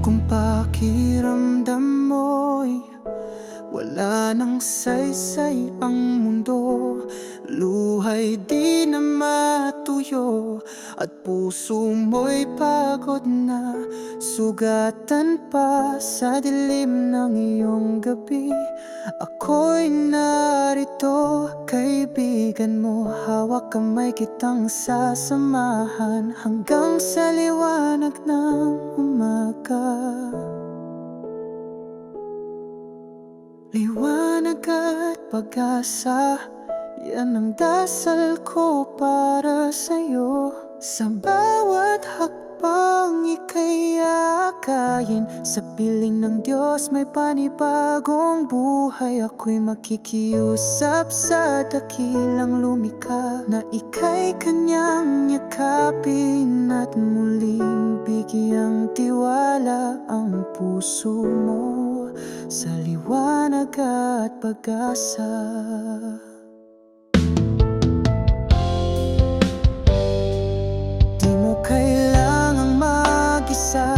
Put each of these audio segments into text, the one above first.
Kung pakiramdam mo'y wala nang saysay ang mundo, luhay di na matuyo, at puso mo'y pagod na, sugatan pa sa dilim ng iyong gabi. Ako'y narito, kaibigan mo, hawak kamay kitang sasamahan hanggang sa liwanag ng umaga. Liwanag at pag-asa, yan ang dasal ko para sa'yo. Sa bawat hakbang ika'y akayin, sa piling ng Diyos may panibagong buhay. Ako'y makikiusap sa dakilang lumikha, na ika'y kanyang yakapin at muling bigyang tiwala ang puso mo sa liwanag at pag-asa. Di mo kailangang mag-isa,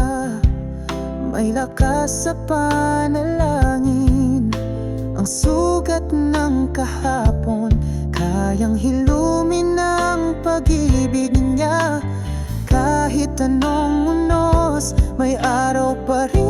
may lakas sa panalangin. Ang sugat ng kahapon, kayang hilumin ng pag-ibig niya. Kahit anong unos, may araw pa rin